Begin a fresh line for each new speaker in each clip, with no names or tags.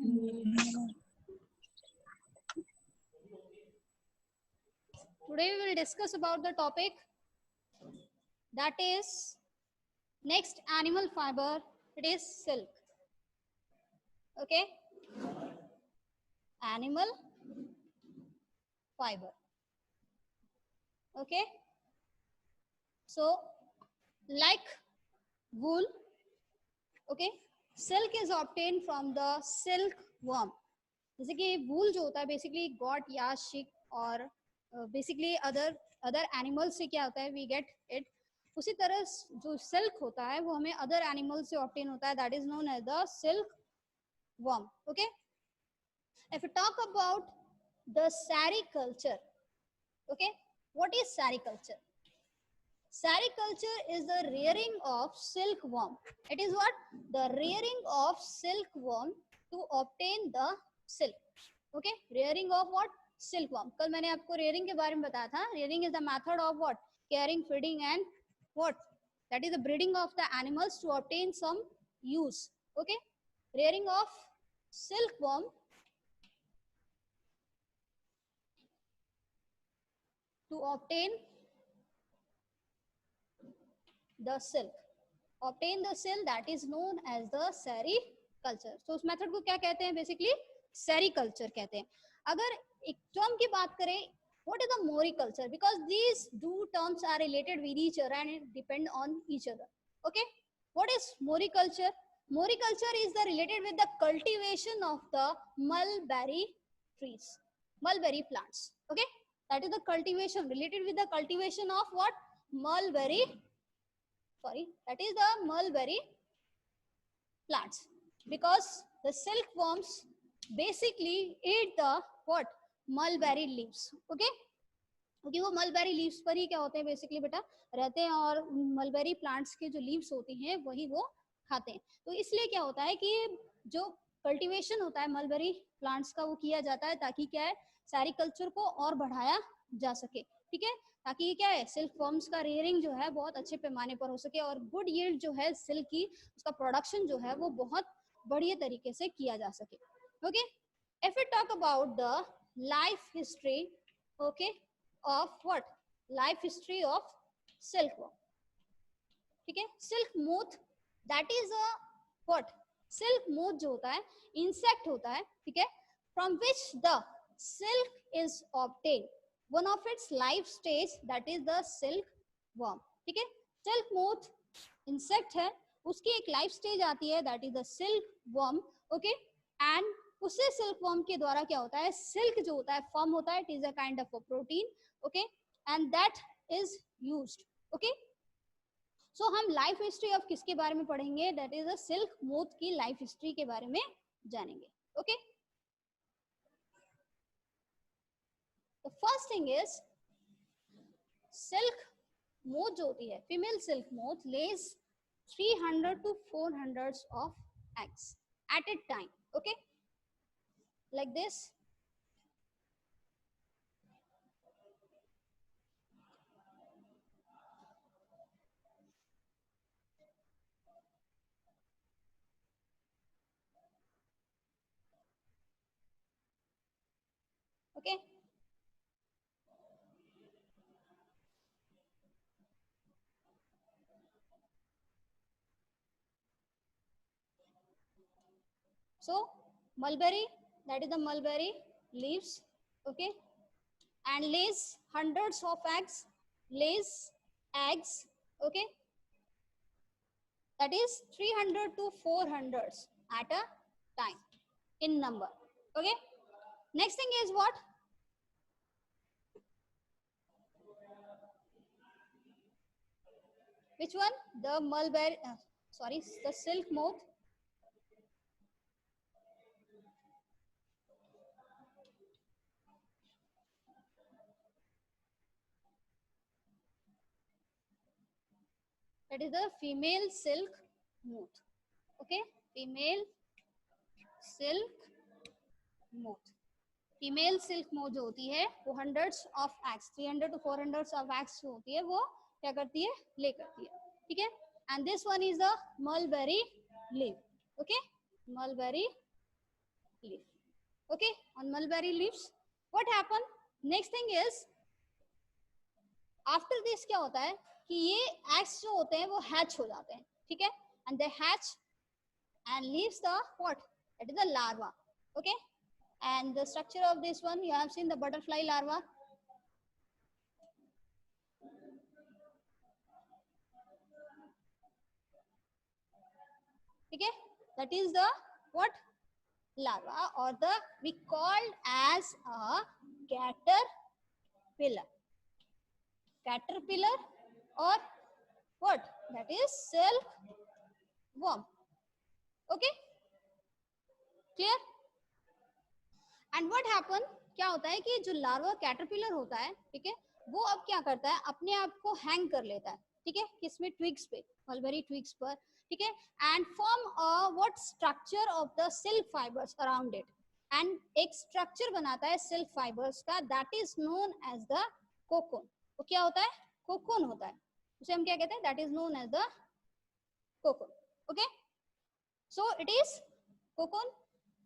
Today we will discuss about the topic that is next animal fiber. It is silk. Okay, animal fiber. Okay, so like wool. Okay, silk is obtained from the silk worm. जैसे कि वूल जो होता है basically got या शिक और basically other animal से क्या होता है वी गेट इट. उसी तरह जो सिल्क होता है वो हमें अदर एनिमल से ऑब्टेन होता है, that is known as the silk worm. Okay, if you talk about the sericulture. Okay, what is sericulture? Sericulture is the rearing of silkworm. It is what? The rearing of silkworm to obtain the silk. Okay, rearing of what? Silkworm. कल मैंने आपको rearing के बारे में बताया था. Rearing is the method of what? Caring, feeding and what? That is the breeding of the animals to obtain some use. Okay, rearing of silkworm to obtain the silk. Obtain the silk, that is known as the sericulture. So उस method को क्या कहते हैं? Basically sericulture कहते हैं. अगर एक term की बात करें, what is the moriculture? Because these two terms are related with each other and it depend on each other. Okay, what is moriculture? Moriculture is the related with the cultivation of the mulberry trees, mulberry plants. Okay, that is the cultivation related with the cultivation of what? Mulberry, that is the mulberry plants, because the silkworms basically eat the what? Mulberry leaves. Okay, क्योंकि वो mulberry leaves पर ही क्या होते हैं basically बेटा रहते हैं और मलबेरी प्लांट्स के जो लीव्स होती हैं वही वो खाते हैं. तो इसलिए क्या होता है कि जो कल्टीवेशन होता है मलबेरी प्लांट्स का वो किया जाता है ताकि क्या है सेरिकल्चर को और बढ़ाया जा सके. ठीक है, ताकि ये क्या है सिल्क फॉर्म्स का रेयरिंग जो है बहुत अच्छे पैमाने पर हो सके और गुड यील्ड जो है सिल्क की उसका प्रोडक्शन जो है वो बहुत बढ़िया तरीके से किया जा सके. Okay, if you talk about the life history, okay, of what? Life history of silkworm. ठीक है, silk moth, that is a what? Silk moth जो होता है इंसेक्ट होता है. ठीक है, from which the silk is obtain. One of its life stage that is the silk worm. ठीक है, सिल्क मोथ इंसेक्ट है, उसकी एक लाइफ स्टेज आती है that is the silk worm. Okay, and उससे सिल्क वर्म के द्वारा क्या होता है सिल्क जो होता है फॉर्म होता है. It is a kind of a protein. Okay, and that is used. Okay, so हम लाइफ हिस्ट्री ऑफ किसके बारे में पढ़ेंगे? That is a silk moth की लाइफ हिस्ट्री के बारे में जानेंगे. Okay, the first thing is silk moth जो होती है female silk moth lays 300 to 400 of eggs at a time. Okay, like this. Okay, so mulberry, that is the mulberry leaves. Okay, and lays hundreds of eggs, lays eggs. Okay, that is 300 to 400 at a time in number. Okay, next thing is what? Which one? The mulberry, sorry, the silk moth. That is the female silk moth. Okay, female silk moth. Female silk moth जो होती है वो hundreds of x 300 to 400 of x जो होती है वो क्या करती है ले करती है. ठीक है, and this one is the mulberry leave. Okay, mulberry leaf. Okay, on mulberry leaves. What happened? Next thing is, after this क्या होता है कि ये eggs जो होते हैं वो hatch हो जाते हैं, ठीक है, and they hatch and leaves the what? That is the larva. Okay, and the structure of this one, you have seen the butterfly larva. Okay, that is the what? Larva, or the we called as a caterpillar. Caterpillar, or what? That is silkworm. Okay, clear? And what happen, क्या होता है कि जो larva caterpillar होता है, ठीक है, वो अब क्या करता है, अपने आप को हैंग कर लेता है, ठीक है, किसमें? ट्विग्स पे, मलबेरी ट्विग्स पर, ठीक है, and form what? Structure of the silk fibres around it, एंड एक स्ट्रक्चर बनाता है सिल्क फाइबर्स का, that is known as the cocoon. वो क्या होता है? कोकोन होता है. उसे हम क्या कहते हैं? That is known as the cocoon. Okay, so it is cocoon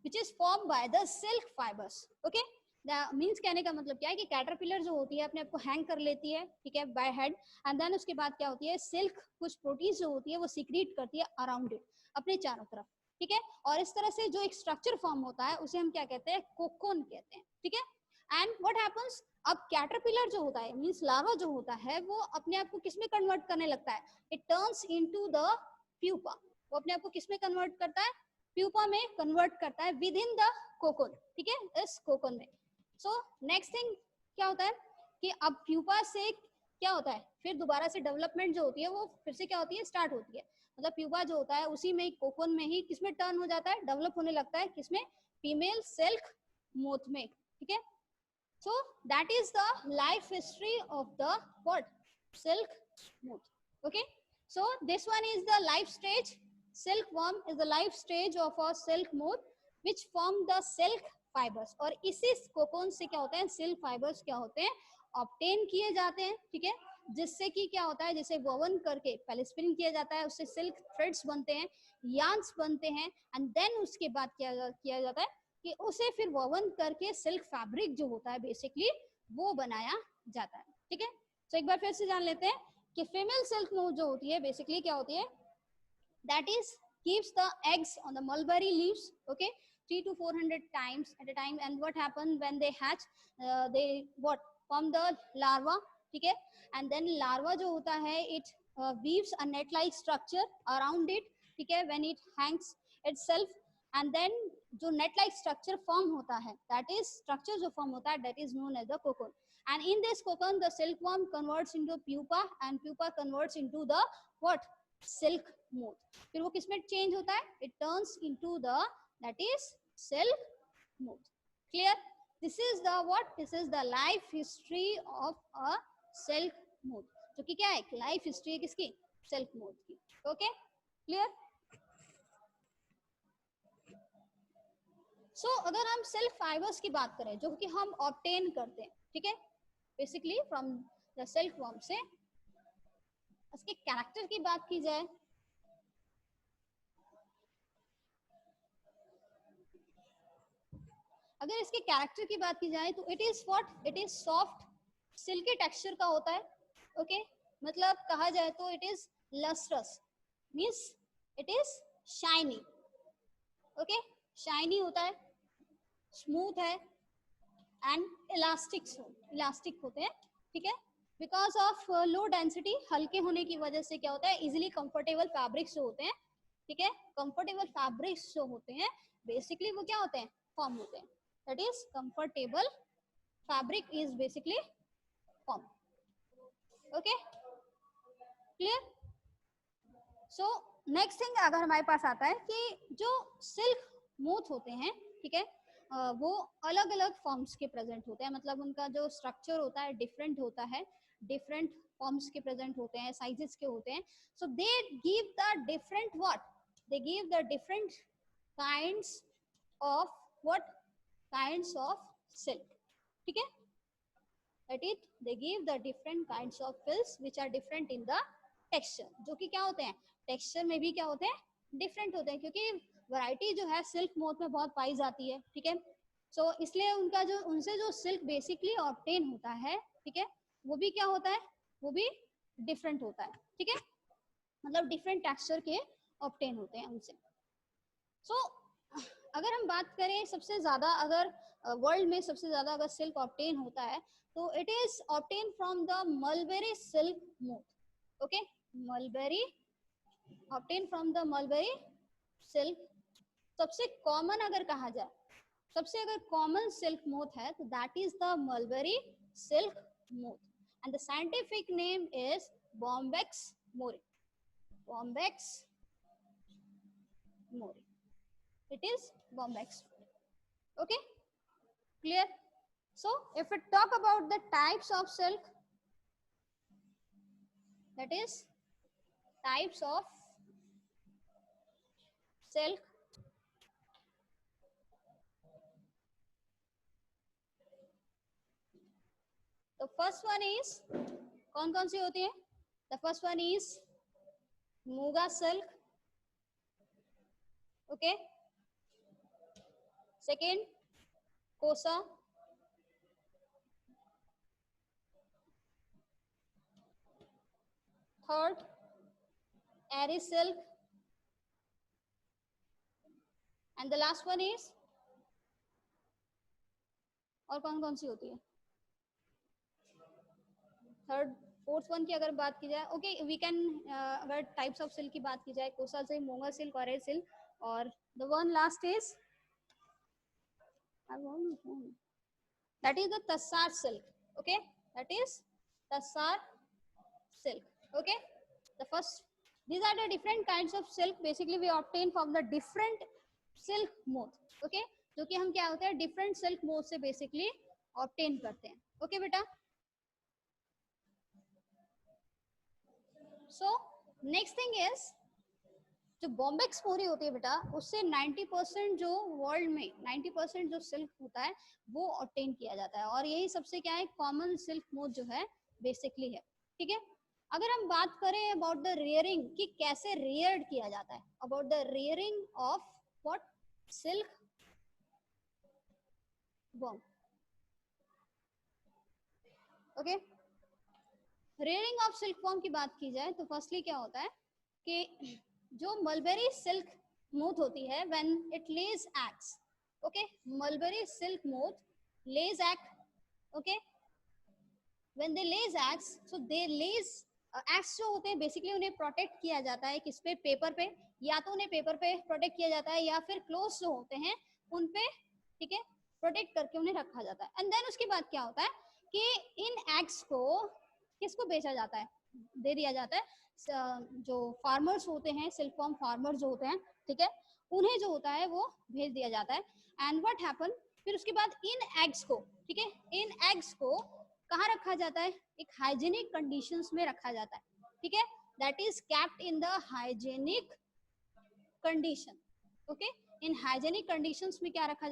which is formed by the silk fibers. Okay, the means कहने का मतलब क्या है कि कैटरपिलर जो होती है अपने आप को हैंग कर लेती है, ठीक है, बाय हेड, एंड देन उसके बाद क्या होती है, सिल्क कुछ प्रोटीन जो होती है वो सीक्रेट करती है अराउंड इट, अपने चारों तरफ, ठीक है, और इस तरह से जो एक स्ट्रक्चर फॉर्म होता है उसे हम क्या कहते हैं? कोकोन कहते हैं, ठीक है. एंड व्हाट हैपेंस, अब कैटरपिलर जो होता है मींस लार्वा जो होता है वो अपने आप को किसमें कन्वर्ट करने लगता है? It turns into the pupa. वो अपने आप को किसमें कन्वर्ट करता है? प्यूपा में कन्वर्ट करता है विद इन द कोकोन, ठीक है, इस कोकोन में. सो नेक्स्ट थिंग क्या होता है कि अब प्यूपा से क्या होता है, फिर दोबारा से डेवलपमेंट जो होती है वो फिर से क्या होती है? स्टार्ट होती है. मतलब प्यूपा जो होता है उसी में कोकोन में ही किसमें टर्न हो जाता है? डेवलप होने लगता है किसमें? फीमेल सिल्क मोथ में, ठीक है. सो that is the life history of the what? Silk moth. Okay, so this one is the life stage. Silkworm is the life stage of a silk moth which form the silk fibers. और इसी cocoon से क्या होता है? Silk fibres क्या होते हैं? Obtain किए जाते हैं, ठीक है, जिससे कि क्या होता है, जिसे वोवन करके पहले स्पिन किया जाता है, उससे सिल्क थ्रेड्स बनते हैं, यार्न्स बनते हैं, एंड देन उसके बाद क्या किया जाता है कि उसे फिर वोवन करके सिल्क फैब्रिक जो होता है बेसिकली वो बनाया जाता है, ठीक है. तो एक बार फिर से जान लेते हैं कि फीमेल सिल्क मोथ जो होती है बेसिकली क्या होती है? That is keeps the eggs on the mulberry leaves, okay, 300 to 400 times at a time. And what happens when they hatch? They what? Form the larva, ठीक है, and then larva जो होता है it weaves a net like structure around it, ठीक है, when it hangs itself, and then जो net like structure form होता है, that is structure जो form होता है, that is known as the cocoon. And in this cocoon the silkworm converts into pupa, and pupa converts into the what? Silk moth. फिर वो किसमें change होता है? It turns into the that is silk moth. Clear? This is the what? This is the life history of a silk moth, जो कि क्या है? Life history है किसकी? सिल्क मोथ की. Okay, clear? सो अगर हम सिल्क फाइबर्स की बात करें जो कि हम ऑब्टेन करते हैं, ठीक है, basically from the silk worm से, उसके कैरेक्टर की बात की जाए, अगर इसके कैरेक्टर की बात की जाए तो it is what? It is soft silky texture का होता है. ओके, मतलब कहा जाए तो it is lustrous, means it is shiny. Okay, shiny होता है, स्मूथ है, एंड इलास्टिक होते हैं, ठीक है, बिकॉज ऑफ लो डेंसिटी, हल्के होने की वजह से क्या होता है? इजिली कंफर्टेबल फैब्रिक्स जो होते हैं, ठीक है, कंफर्टेबल फैब्रिक्स जो होते हैं बेसिकली वो क्या होते हैं? फॉर्म होते हैं. That is comfortable fabric is basically form. Okay, clear? So next thing अगर हमारे पास आता है कि जो सिल्क मोथ होते हैं, ठीक है, वो अलग अलग फॉर्म्स के प्रेजेंट होते हैं, मतलब उनका जो स्ट्रक्चर होता है डिफरेंट होता है, डिफरेंट फॉर्म्स के प्रेजेंट होते हैं, साइजेस के होते हैं. So they give the different what? They give the different kinds of what? Kinds of silk, ठीक है, that it they give the different kinds of fills which are different in the texture, जो कि क्या होते हैं? Texture में भी क्या होते हैं? डिफरेंट होते हैं, क्योंकि वैरायटी जो है सिल्क मोथ में बहुत पाई जाती है, ठीक है। सो इसलिए उनका जो उनसे जो सिल्क बेसिकली ऑब्टेन होता है, ठीक है, वो भी क्या होता है, वो भी डिफरेंट होता है, ठीक है, मतलब डिफरेंट टेक्सचर के ऑब्टेन होते हैं उनसे। सो अगर हम बात करें सबसे ज्यादा, अगर वर्ल्ड में सबसे ज्यादा अगर सिल्क ऑब्टेन होता है तो it is obtain from the mulberry silk moth, okay, mulberry, obtain from the mulberry silk. सबसे कॉमन अगर कहा जाए, सबसे अगर कॉमन सिल्क मोथ है तो that is the mulberry silk moth and the scientific name is Bombyx Mori, Bombyx Mori, it is bombex, okay, clear? So if we talk about the types of silk, that is types of silk, the first one is, कौन कौन सी होती है? The first one is muga silk, okay, second कोसा, third eri silk, and the last one is, और कौन कौन सी होती है? थर्ड फोर्थ वन की अगर बात की जाए, ओके वी कैन, अगर टाइप्स ऑफ सिल्क की बात की जाए, कोसा सिल्क, मोंगा सिल्क और एरी सिल्क, और the one last is, that is the tassar silk, okay, that is tassar silk, okay. The first, these are the different kinds of silk basically we obtain from the different silk moth, okay, जो कि हम क्या होते हैं different silk moth से basically obtain करते हैं, okay बेटा। सो नेक्स्ट थिंग इज, जो बॉम्बेक्स मोरी होती है बेटा, उससे 90% जो वर्ल्ड में 90% जो सिल्क होता है वो ऑब्टेन किया जाता है, और यही सबसे क्या है कॉमन सिल्क मोथ जो है बेसिकली है, ठीक है। अगर हम बात करें अबाउट द रेयरिंग कि कैसे रेयर्ड किया जाता है, about the rearing of what silk worm, okay, rearing of silk worm की बात की जाए तो फर्स्टली क्या होता है कि जो मलबेरी सिल्क मोथ होती है when it lays eggs, okay, mulberry silk moth lays egg, okay, when they lays eggs, so they lays eggs जो होते हैं बेसिकली उन्हें प्रोटेक्ट किया जाता है किस पे, पेपर पे, या तो उन्हें पेपर पे प्रोटेक्ट किया जाता है या फिर क्लोज जो होते हैं उन पे, ठीक है, प्रोटेक्ट करके उन्हें रखा जाता है। एंड देन उसके बाद क्या होता है कि इन एग्स को किसको बेचा जाता है, दे दिया जाता है जो फार्मर्स होते हैं, सिल्क फॉर्म फार्मर जो होते हैं, ठीक है, उन्हें जो होता है वो भेज दिया जाता है। एंड व्हाट हैपन, फिर उसके बाद इन एग्स को, ठीक है, इन एग्स को कहाँ रखा जाता है, एक हाइजीनिक कंडीशंस में रखा जाता है, ठीक है, that is kept in the hygienic condition, okay, in hygienic conditions में क्या रखा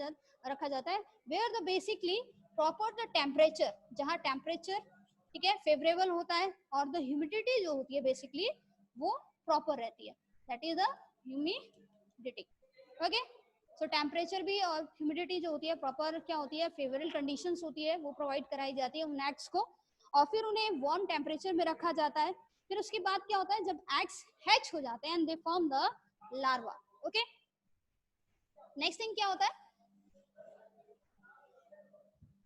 जाता है, where the basically proper the temperature, जहाँ टेम्परेचर, ठीक है, फेवरेबल होता है, और द ह्यूमिडिटी जो होती है बेसिकली वो प्रॉपर रहती है, that is the humidity, okay. So temperature भी और ह्यूमिडिटी जो होती है प्रॉपर क्या होती है, फेवरेबल कंडीशंस होती है, वो प्रोवाइड कराई जाती है उन एग्स को, और फिर उन्हें वार्म टेम्परेचर में रखा जाता है। फिर उसके बाद क्या होता है, जब एग्स हैच हो जाते हैं and they form the larva, okay. Next thing क्या होता है,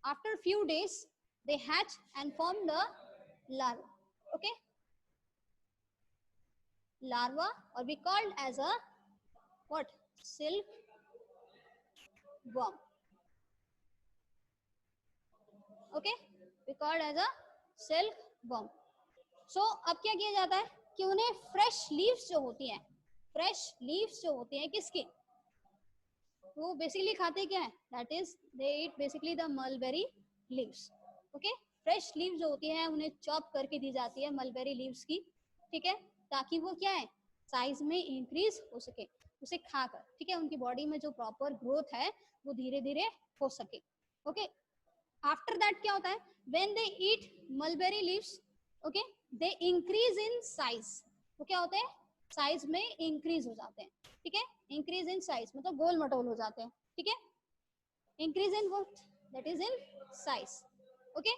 after few days they hatch and form the larva, okay, larva, or we called as a what, silk worm, okay, we called as a silk worm. So अब क्या किया जाता है कि उन्हें फ्रेश लीव्स जो होती हैं, फ्रेश लीव्स जो होती हैं किसकी, वो बेसिकली खाते क्या है, that is they eat basically the mulberry leaves, okay. Fresh leave जो होती है उन्हें चॉप करके दी जाती है मलबेरी लीव्स की, ठीक है, ताकि वो क्या है साइज में इंक्रीज हो सके उसे खाकर, ठीक है, उनकी बॉडी में जो प्रॉपर ग्रोथ है वो धीरे धीरे हो सके, ओके। आफ्टर दैट क्या होता है, when they eat mulberry leaves, okay, they increase in size, वो क्या होते हैं साइज में इंक्रीज हो जाते हैं, ठीक है, इंक्रीज इन साइज मतलब गोल मटोल हो जाते हैं, ठीक है, increase in what, that is in size, okay.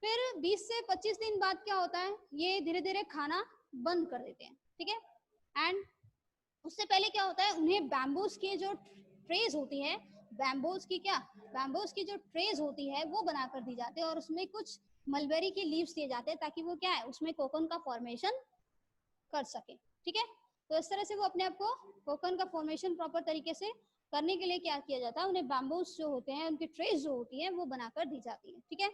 फिर 20 से 25 दिन बाद क्या होता है, ये धीरे धीरे खाना बंद कर देते हैं, ठीक है। एंड उससे पहले क्या होता है, उन्हें बैम्बूज की जो ट्रेज होती है, बैम्बूज की क्या, बैम्बूज की जो ट्रेज होती है वो बनाकर दी जाती है और उसमें कुछ मलबेरी के लीव्स दिए जाते हैं ताकि वो क्या है उसमें कोकोन का फॉर्मेशन कर सके, ठीक है। तो इस तरह से वो अपने आप को कोकोन का फॉर्मेशन प्रॉपर तरीके से करने के लिए क्या किया जाता है, उन्हें बैम्बूज जो होते हैं उनकी ट्रेस जो होती है वो बनाकर दी जाती है, ठीक है।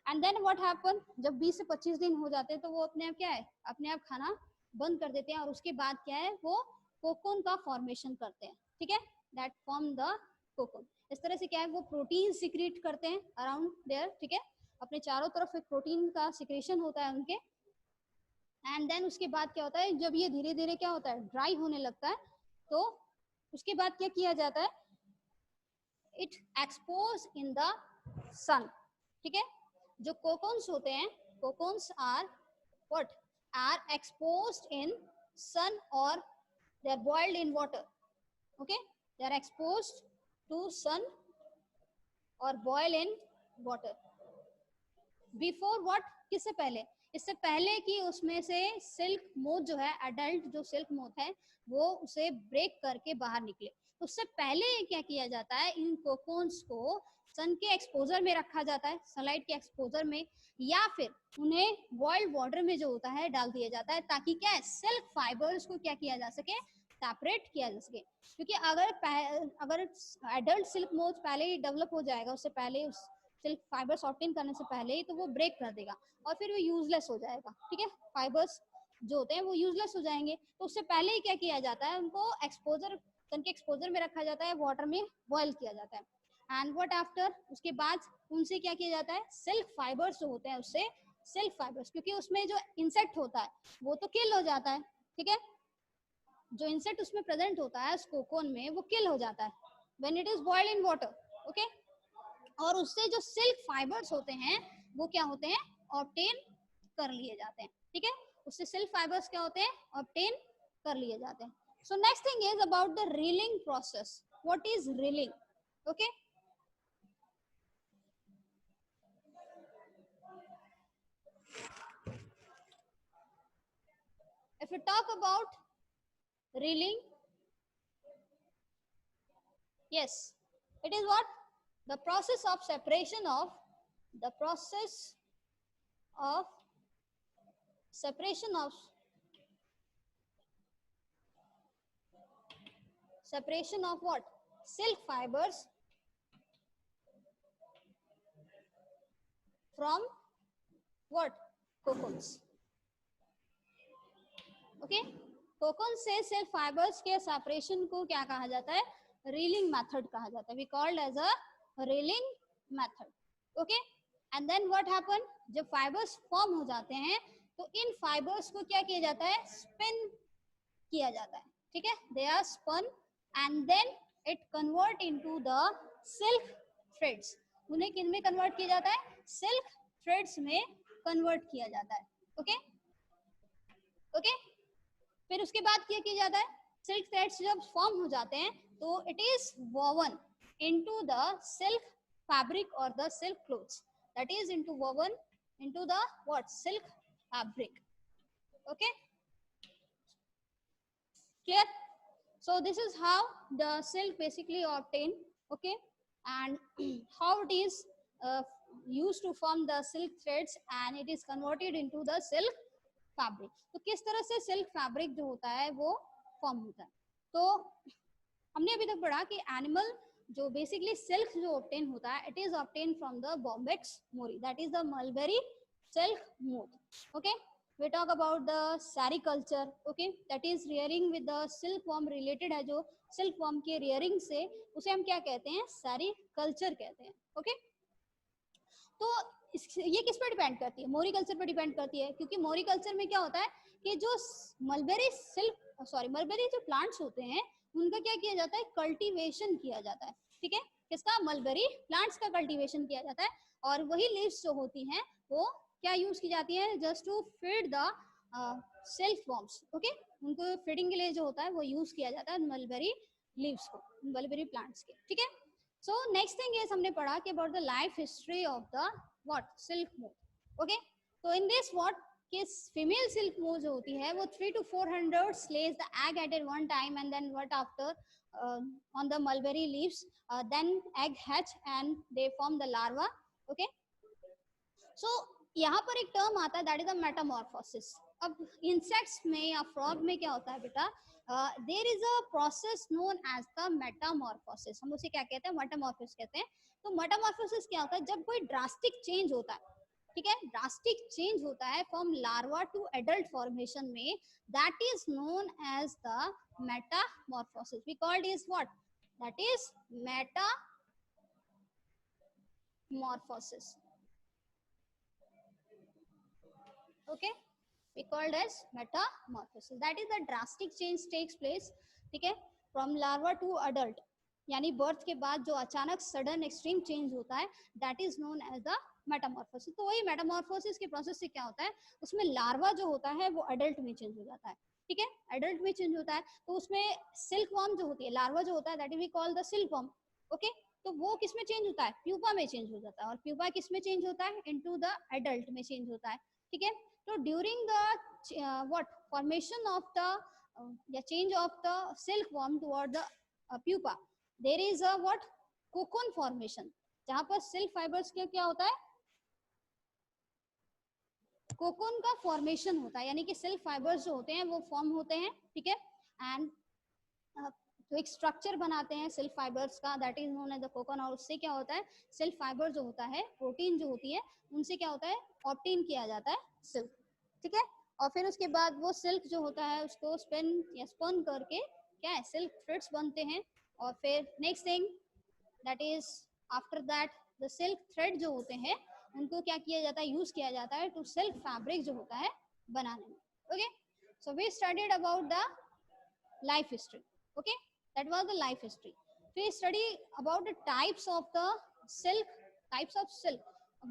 एंड देन व्हाट हैपन, जब 20 से 25 दिन हो जाते हैं तो वो अपने आप क्या है, अपने आप खाना बंद कर देते हैं और उसके बाद क्या है वो कोकोन का फॉर्मेशन करते हैं, ठीक है, दैट फॉर्म द कोकोन। इस तरह से क्या है वो प्रोटीन सिक्रीट करते हैं अराउंड देयर, ठीक है, अपने चारों तरफ एक प्रोटीन का सिक्रेशन होता है उनके। एंड देन उसके बाद क्या होता है, जब ये धीरे धीरे क्या होता है ड्राई होने लगता है तो उसके बाद क्या किया जाता है, it expose in the sun, ठीक है। जो कोकोन्स होते हैं, cocoons are what, are exposed in sun और they are boiled in water, okay, they are exposed to sun और boil in water before what, किससे पहले, इससे पहले कि उसमें से सिल्क मोथ जो है, अडल्ट जो सिल्क मोथ है वो उसे ब्रेक करके बाहर निकले, उससे पहले क्या किया जाता है, इन कोकोन्स को सन के एक्सपोजर में रखा जाता है, सनलाइट के एक्सपोजर में, या फिर उन्हें बॉइल्ड वाटर में जो होता है डाल दिया जाता है ताकि क्या है सिल्क फाइबर्स को क्या किया जा सके, सेपरेट किया जा सके। क्योंकि अगर एडल्ट सिल्क मोथ पहले ही डेवलप हो जाएगा, उससे पहले उस सिल्क फाइबर्स ऑब्टेन करने से पहले ही, तो वो ब्रेक कर देगा और फिर वो यूजलेस हो जाएगा, ठीक है, फाइबर्स जो होते हैं वो यूजलेस हो जाएंगे। तो उससे पहले ही क्या किया जाता है, उनको एक्सपोजर, सन के एक्सपोजर में रखा जाता है, वाटर में बॉयल किया जाता है। एंड व्हाट आफ्टर, उसके बाद उनसे क्या किया जाता है, सिल्क फाइबर्स जो होते हैं उससे, सिल्क फाइबर्स, क्योंकि उसमें जो इंसेक्ट होता है वो तो किल हो जाता है, ठीक है, जो इंसेक्ट उसमें प्रेजेंट होता है कोकोन में वो किल हो जाता है when it is boiled in water, okay. और उससे जो सिल्क फाइबर्स होते हैं वो क्या होते हैं, ऑब्टेन कर लिए जाते हैं, ठीक है, उससे सिल्क फाइबर्स क्या होते हैं, ऑब्टेन कर लिए जाते हैं। So next thing is about the reeling process, what is reeling, okay. If we talk about reeling, yes, it is what, the process of separation of, the process of separation of, separation of what, silk fibers from what, cocoons, okay. Cocoon से silk fibres के separation को क्या कहा जाता है, railing method कहा जाता है, we called as a reeling method, okay. And then what happen, जब फाइबर्स फॉर्म हो जाते हैं तो इन फाइबर्स को क्या किया जाता है, स्पिन किया जाता है, ठीक है, they are spun and then it convert into the silk threads, उन्हें किन में कन्वर्ट किया जाता है, सिल्क थ्रेड्स में कन्वर्ट किया जाता है, ओके, ओके। फिर उसके बाद क्या किया जाता है, सिल्क थ्रेड्स जब फॉर्म हो जाते हैं तो it is woven into the silk fabric और the silk clothes, that is into woven into the what, silk fabric, okay, clear? So this is how the silk basically obtained, okay, and how it is used to form the silk threads and it is converted into the silk fabric. तो किस तरह से silk fabric जो होता है वो form होता है, तो हमने अभी तक पढ़ा कि एनिमल जो बेसिकली सिल्क जो ऑब्टेन होता है, it is obtain from the Bombyx Mori, that is the mulberry silk moth, okay. we talk about the sericulture, okay, that is rearing with the silkworm related है, जो silkworm के rearing से उसे हम क्या कहते हैं, sericulture कहते हैं, okay। तो ये किस पर डिपेंड करती है, मोरी कल्चर पर डिपेंड करती है, क्योंकि मोरी कल्चर में क्या होता है कि जो मलबेरी सिल्क, सॉरी, मलबेरी जो प्लांट्स होते हैं उनका क्या किया जाता है, कल्टीवेशन किया जाता है, ठीक है, किसका, मलबेरी प्लांट्स का कल्टीवेशन किया जाता है, और वही लीव्स जो होती हैं वो क्या यूज की जाती है, just to feed the silk worms, okay. उनको फीडिंग के लिए जो होता है वो यूज किया जाता है मलबेरी लीव्स को, मलबेरी प्लांट्स के, ठीक है। सो नेक्स्ट थिंग इज हमने पढ़ा कि about the life history of the what silk moth. Okay, तो इन दिस व्हाट किस फीमेल सिल्क मोथ जो होती है वो 3 to 400 lays the egg at one time and then what after on the mulberry leaves then egg hatch and they form the larva। okay, so यहाँ पर एक term आता है दैट इज द मेटामॉर्फोसिस। अब इंसेक्ट्स में या frog में क्या होता है बेटा, there is a process known as the metamorphosis. हम उसे क्या कहते हैं, मेटामॉर्फोसिस कहते हैं। तो मेटामॉर्फोसिस क्या होता है, जब कोई ड्रास्टिक चेंज होता है, ठीक है, ड्रास्टिक चेंज होता है from larva to adult formation में, that is known as the metamorphosis. We called is what, that is metamorphosis. okay, we called as metamorphosis, that is the drastic change takes place, ठीक है, from larva to adult, यानी birth के बाद जो अचानक sudden extreme change होता है that is known as the metamorphosis. तो वही मेटामॉर्फोसिस के प्रोसेस से क्या होता है, उसमें लार्वा जो होता है वो अडल्ट में चेंज हो जाता है, ठीक है, अडल्ट में चेंज होता है। तो उसमें सिल्क वॉर्म जो होती है, लार्वा जो होता है that is we call the silk worm. Okay, तो वो किस में चेंज होता है, प्यूपा में चेंज हो जाता है, और प्यूपा किस में चेंज होता है, इनटू द एडल्ट में चेंज होता है, ठीक है। So during the what formation of the change of the silkworm toward the pupa, there is a what cocoon formation, जहाँ पर सिल्क फाइबर्स के क्या होता है, कोकोन का फॉर्मेशन होता है, यानी कि सिल्क फाइबर्स जो होते हैं वो फॉर्म होते हैं, ठीक है। एंड तो एक स्ट्रक्चर बनाते हैं सिल्क फाइबर्स का, that is known as the cocoon. और उससे क्या होता है, सिल्क फाइबर जो होता है, प्रोटीन जो होती है, उनसे क्या होता है, ऑब्टेन किया जाता है सिल्क, ठीक है। और फिर उसके बाद वो सिल्क जो होता है उसको स्पिन या स्पन करके क्या है, सिल्क थ्रेड्स बनते हैं। और फिर next thing that is after that the silk thread जो होते हैं उनको क्या किया जाता है, यूज किया जाता है टू सिल्क फैब्रिक जो होता है बनाने में। Okay, so we studied about the life history. Okay, that was the life history. We study about the types of the silk, types of silk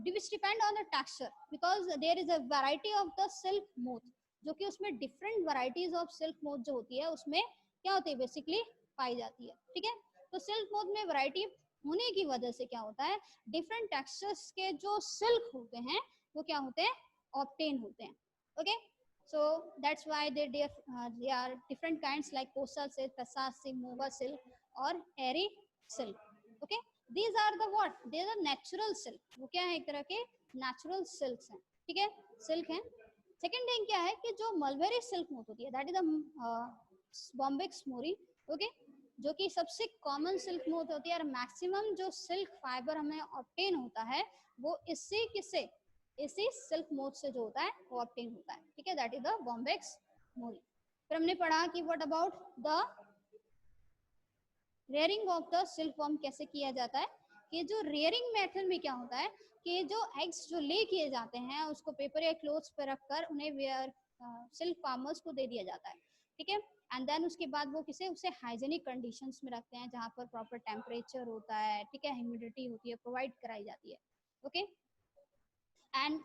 which depend on the texture, because there is a variety of the silk moth, जो कि उसमें different varieties of silk moth जो होती है उसमें क्या होती है, बेसिकली पाई जाती है, ठीक है। तो सिल्क मोथ में वैरायटी होने की वजह से क्या होता है, डिफरेंट टेक्सचर्स के जो सिल्क होते हैं वो क्या होते हैं, ऑब्टेन होते हैं। Okay, so that's why they are different kinds like coastal silk, tassar silk, moga silk or airy silk। okay, these are the what, they are the natural silk, वो क्या है, एक तरह के natural silks हैं, ठीक है, सिल्क हैं। सेकंड थिंग क्या है कि जो मलबेरी सिल्क मोथ होती है that is the Bombyx Mori, okay, जो कि सबसे कॉमन सिल्क मोथ होती है, और मैक्सिमम जो सिल्क फाइबर हमें ऑब्टेन होता है वो इससे किससे, इसी सिल्क मोथ से जो होता है वो ऑब्टेन होता है, ठीक है, दैट इज द बॉम्बेक्स मोरी। फिर हमने पढ़ा कि what about the rearing of the silk warm कैसे किया जाता है, कि जो रेयरिंग मेथड में क्या होता है कि जो एग्स जो ले किए जाते हैं उसको पेपर या क्लोथ्स पे रखकर उन्हें वेयर सिल्क फार्मर्स को दे दिया जाता है, ठीक है। एंड देन उसके बाद वो किसे, उसे हाइजेनिक कंडीशंस में रखते हैं जहाँ पर प्रॉपर टेम्परेचर होता है, ठीक है, ह्यूमिडिटी होती है, प्रोवाइड कराई जाती है, ओके। एंड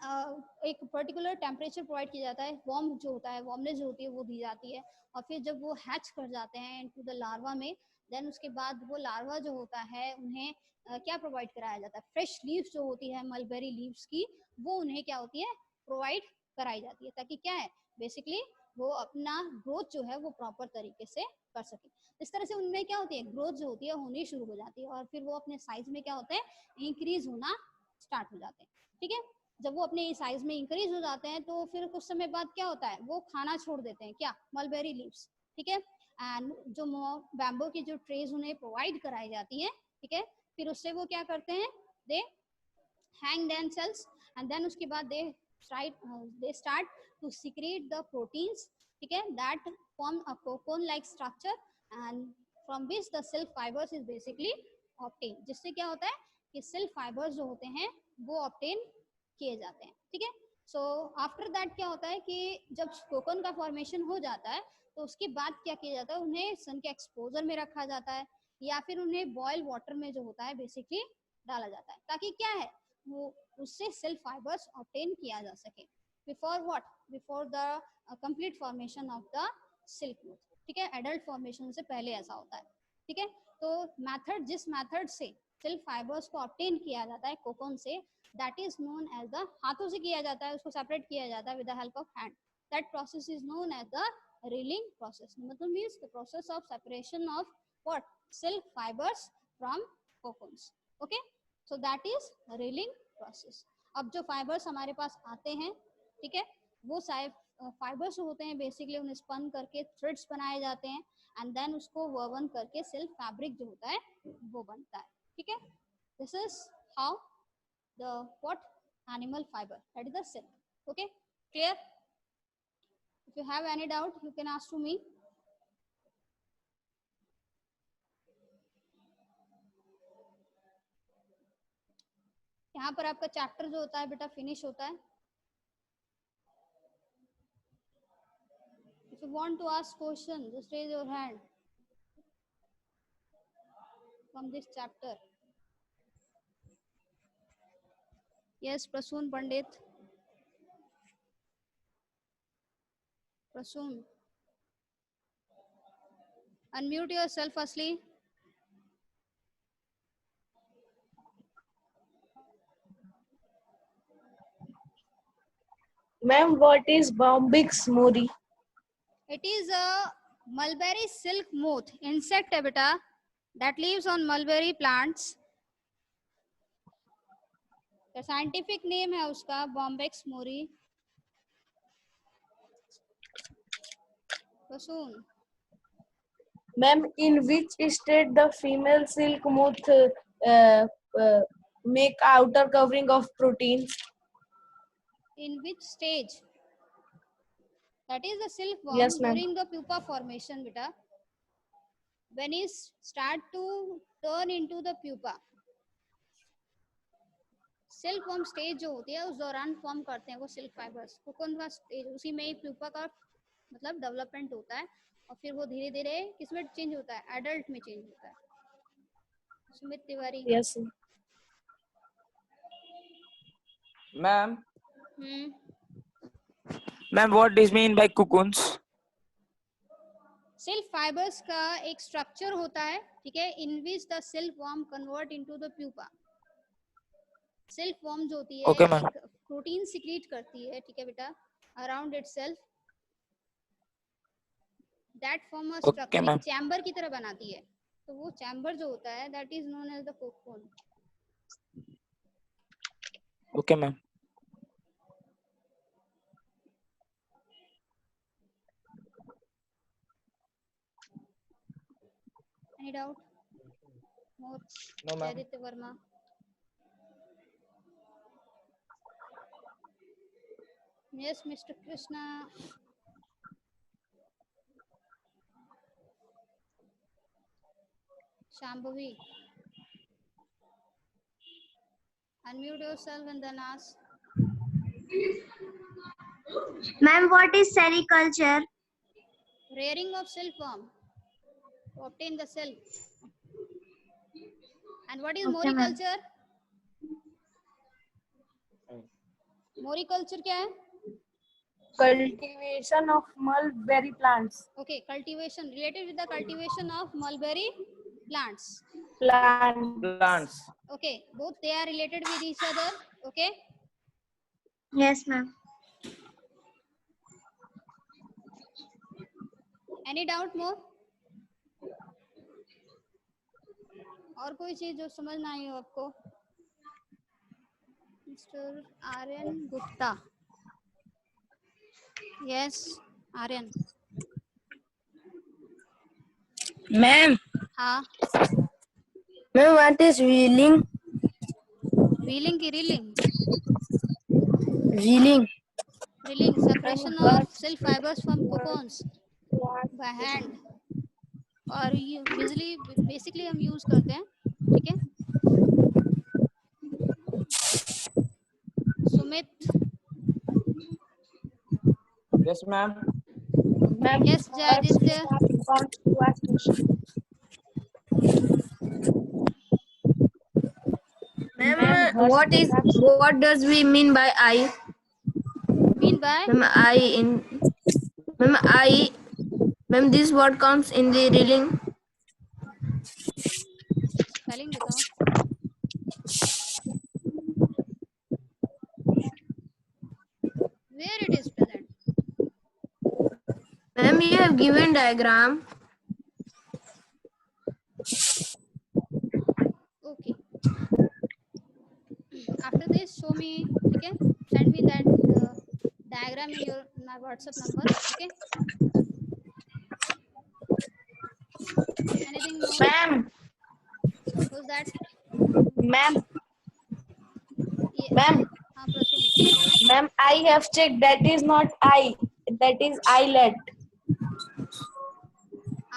एक पर्टिकुलर टेम्परेचर प्रोवाइड किया जाता है, वार्म जो होता है, वार्मनेस जो होती है वो दी जाती है। और फिर जब वो हैच कर जाते हैं इनटू द लार्वा में, देन उसके बाद वो लार्वा जो होता है उन्हें क्या प्रोवाइड कराया जाता है, फ्रेश लीव्स जो होती है मलबेरी लीव्स की, वो उन्हें क्या होती है, प्रोवाइड कराई जाती है, ताकि क्या है, बेसिकली वो अपना ग्रोथ जो है वो प्रॉपर तरीके से कर सके। इस तरह से उनमें क्या होती है, ग्रोथ जो होती है होनी शुरू हो जाती है, और फिर वो अपने साइज में क्या होते हैं, इंक्रीज होना स्टार्ट हो जाते हैं, ठीक है। जब वो अपने साइज में इंक्रीज हो जाते हैं तो फिर कुछ समय बाद क्या होता है, वो खाना छोड़ देते हैं, क्या, मलबेरी लीव्स, ठीक है। एंड जो बैम्बो की जो ट्रेज उन्हें प्रोवाइड कराई जाती है, ठीक है, फिर उससे वो क्या करते हैं, they hang themselves, and then उसके बाद they start to secrete the proteins, ठीक है, that form a cocoon like structure and from which the silk fibres is basically obtain, जिससे क्या होता है कि सिल्क फाइबर्स जो होते हैं वो ऑब्टेन किए जाते हैं, ठीक है। सो आफ्टर दैट क्या होता है कि जब कोकोन का फॉर्मेशन हो जाता है तो उसके बाद क्या किया जाता है, उन्हें सन के एक्सपोजर में रखा जाता है, या फिर उन्हें बॉयल वाटर में जो होता है बेसिकली डाला जाता है, ताकि क्या है वो उससे सिल्क फाइबर्स ऑब्टेन किया जा सके before what, before the complete formation of the silk moth, ठीक है, एडल्ट फॉर्मेशन से पहले ऐसा होता है, ठीक है। तो मेथड, जिस मेथड से सिल्क फाइबर्स को ऑब्टेन किया जाता है कोकोन से, that is known as the, हाथों से किया जाता है, उसको सेपरेट किया जाता है with the help of hand, that process is known as the reeling process, मतलब means the process of separation of what, silk fibres from cocoons, okay, so that is reeling process. अब जो fibres हमारे पास आते हैं, ठीक है, वो fibres होते हैं बेसिकली, उन्हें स्पन करके थ्रेड्स बनाए जाते हैं एंड देन उसको वोवन करके सिल्क फैब्रिक जो होता है वो बनता है, ठीक है। This is how the what animal fibre, that is the silk, okay, clear? If you have any doubt you can ask to me. यहाँ पर आपका चैप्टर जो होता है बेटा फिनिश होता है। If you want to ask question, just raise your hand from this chapter. Yes, Prasoon Pandit. Prasoon. Unmute yourself firstly.
Ma'am, what is Bombyx mori?
It is a mulberry silk moth, insect है बेटा, that lives on mulberry plants. The scientific name है उसका Bombyx mori. Prasoon.
Ma'am, in which state the female silk moth make outer covering of proteins?
In which stage? That is the silkworm.
Yes, ma'am.
During the pupa formation, beta. When it start to turn into the pupa, silkworm stage जो होती है उस दौरान form करते हैं वो silk fibres, cocoon का stage, उसी में ही प्यूपा का मतलब डेवलपमेंट होता है और फिर वो धीरे धीरे किसमें चेंज होता है, एडल्ट में चेंज होता है। Sumit Tiwari.
Yes.
Ma'am, ma'am, what does mean by cocoons?
Silk fibres का एक स्ट्रक्चर होता है, ठीक है, in which the silk worm convert into the pupa. Silk worm जो होती है
Okay, ma'am.
एक प्रोटीन सिक्रीट करती है, ठीक है बेटा, around itself, that form a
Okay,
structure,
ma'am.
Chamber की तरह बनाती है, तो वो चैम्बर जो होता है that is known as the cocoon.
Okay, ma'am.
Any doubt? More?
No, ma'am.
Aditya Verma. Yes, Mr. Krishna. Shambhavi. Unmute yourself and then ask.
Ma'am, what is sericulture?
Rearing of silkworm to obtain the silk. And what is
Okay, ma'am.
moriculture? Moriculture क्या है?
Cultivation of mulberry plants.
Okay, cultivation related with the cultivation of mulberry plants.
Plants.
Okay, both they are related with each other. Okay.
Yes, ma'am.
Any doubt more? और कोई चीज जो समझ ना आई हो आपको? Mister Aryan Gupta. Yes Aryan.
Ma'am,
हाँ,
ma'am, what is wheeling?
Wheeling की reeling,
Wheeling.
Reeling separation of silk fibres from cocoons by hand, और ये बिजली बेसिकली हम यूज करते हैं, ठीक है। Sumit.
Yes, ma'am.
Ma'am,
yes Jayaditya.
Ma'am, what does we mean by eye?
Mean by
Ma'am, eye Ma'am, this word comes in the reeling.
Spelling बताओ. Where it is present?
Ma'am, you have given diagram.
Okay. After this, show me. ठीक है? Send me that diagram in my WhatsApp number. Okay. Anything more?
Ma'am,
Who's that?
ma'am,
ये
ma'am,
हाँ Prasoon.
ma'am, I have checked. That is not I. That is eyelet.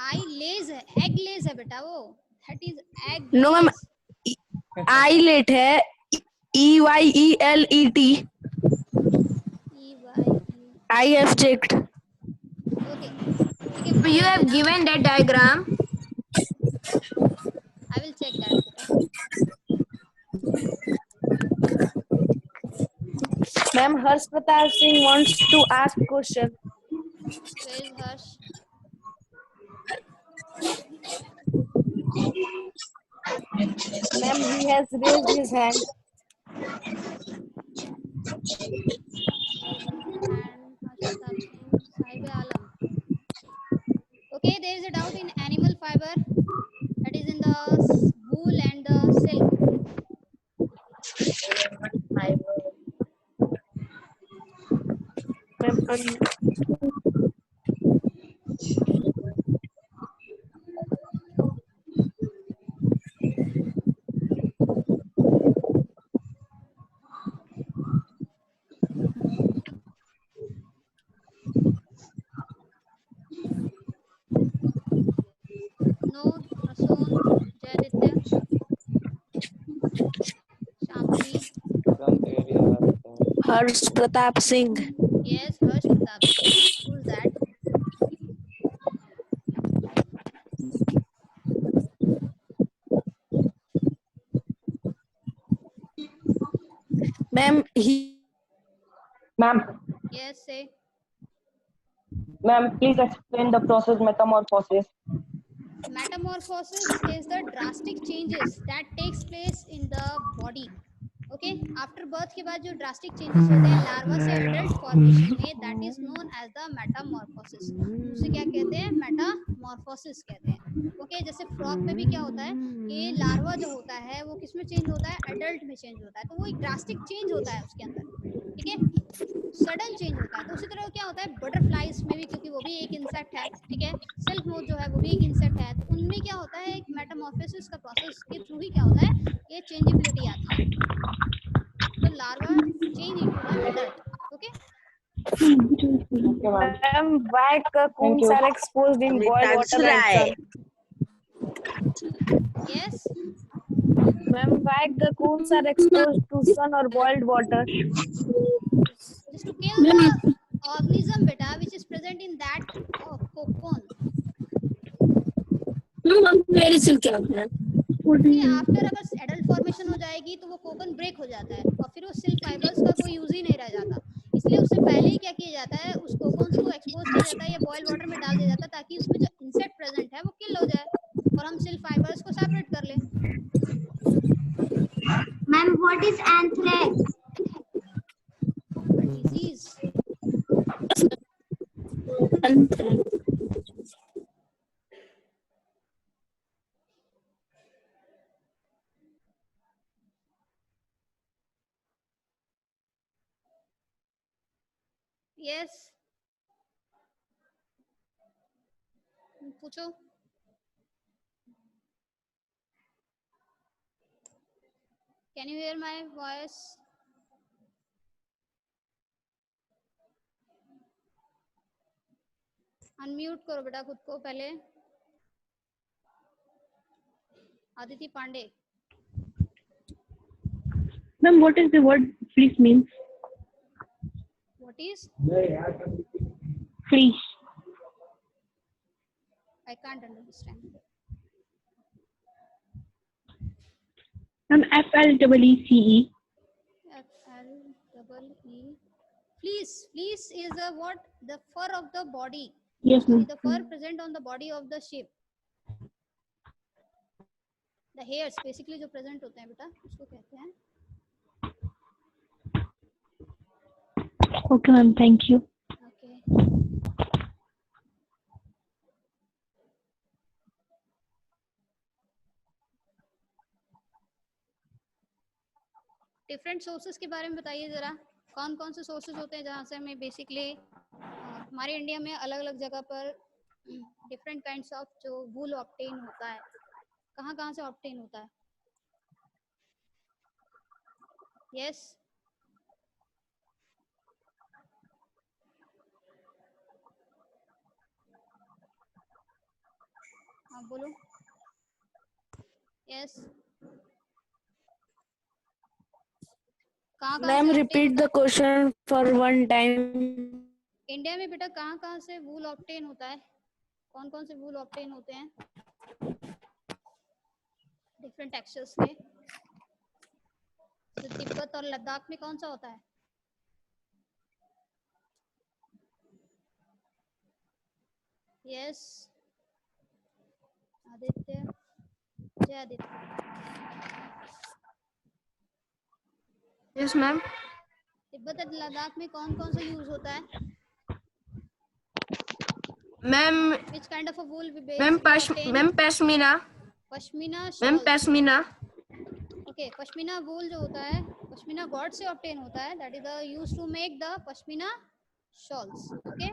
आई लेज है, egg लेज है बेटा वो. That is egg
No, ma'am.
lays.
Eyelet है. EYELET.
EYE.
I have checked.
Okay. ठीक है.
You have given that diagram.
I will check that.
Ma'am, Harsh Pratap Singh wants to ask question.
Where is Harsh?
Ma'am, he has raised his hand.
And Harsh Pratap Singh, Sahib Alam. Okay, there is a doubt in animal fiber. That is in the wool and the silk.
Ma'am,
No, Prasoon, Jayaditya, Shambhavi.
Harsh Pratap Singh.
Yes, Harsh Pratap Singh. Who's that?
Ma'am, he.
Ma'am,
Yes, say.
ma'am, please explain the process metamorphosis.
Metamorphosis is the drastic changes that takes place in the body. Okay, after birth के बाद जो drastic changes होते हैं larva से adult formation में, that is known as the metamorphosis. उसे क्या कहते हैं? मेटामॉर्फोसिस कहते हैं. ओके, जैसे फ्रॉग में भी क्या होता है कि लार्वा जो होता है वो किस में चेंज होता है? एडल्ट में चेंज होता है. तो वो एक ड्रास्टिक चेंज होता है उसके अंदर. ठीक है, सडन चेंज होता है. तो उसी तरह क्या होता है बटरफ्लाइज में भी, क्योंकि वो भी एक इंसेक्ट है. ठीक है, सिल्क मोथ जो है वो भी एक इंसेक्ट है. तो उनमें क्या होता है, एक मेटामॉर्फोसिस का प्रोसेस के थ्रू ही क्या होता है, ये चेंजेबिलिटी आती है. तो larva change into the adult. Okay,
Okay, ma'am.
Ma'am, why cocoons
you.
are exposed in boiled water and sun?
Yes.
Ma'am, why cocoons are exposed to sun or boiled water?
Just to kill the organism beta which is present in that cocoon.
Very silky.
After अगर adult formation हो जाएगी तो वो Konkan break हो जाता है और फिर वो सिल्क फाइबर्स का कोई यूज ही नहीं रह जाता. इसलिए उससे पहले ही क्या किया जाता है, उस कोकोन्स को एक्सपोज किया जाता है या बॉइल वाटर में डाल दिया जाता है ताकि उसमें जो इंसेक्ट प्रेजेंट है वो किल हो जाए और हम सिल्क फाइबर्स को सेपरेट कर लें.
Ma'am, what is anthrax?
Disease. Yes, पूछो. Can you hear my voice? Unmute करो बेटा खुद को पहले. Aditi Pandey.
Ma'am, what is the word fleece means?
What is?
Fleece.
I can't understand.
Ma'am, FLEECE.
FLEE. Fleece. Fleece is the what? The fur of the body.
Yes, ma'am.
the fur present on the body of the sheep, the hairs basically जो present होते हैं बेटा उसको कहते हैं.
Okay, ma'am. Thank you.
Okay. Different sources के बारे में बताइए ज़रा, कौन कौन से सोर्सेज होते हैं जहाँ से हमें बेसिकली हमारे इंडिया में अलग अलग जगह पर डिफरेंट काइंड्स ऑफ जो वूल ऑब्टेन होता है, कहाँ कहाँ से ऑब्टेन होता है? यस हाँ बोलो. यस कहाँ कहाँ
Ma'am,
से
repeat
obtain
the
होता
question for one time.
है इंडिया में बेटा? कहाँ कहाँ से वूल ऑब्टेन होता है? कौन कौन से वूल ऑब्टेन होते हैं डिफरेंट टेक्सचर्स के? तो तिब्बत और लद्दाख में कौन सा होता है? यस आदित्य, जय आदित्य.
Yes, ma'am.
तिब्बत और लद्दाख में कौन कौन सा यूज होता है?
Ma'am,
Which kind of a wool we
ma'am,
basically obtain?
ma'am, pashmina.
Pashmina
Ma'am,
shawl.
pashmina.
Okay, pashmina wool जो होता है पश्मीना गॉड से ऑब्टेन होता है, that is used to make the pashmina shawls. Okay,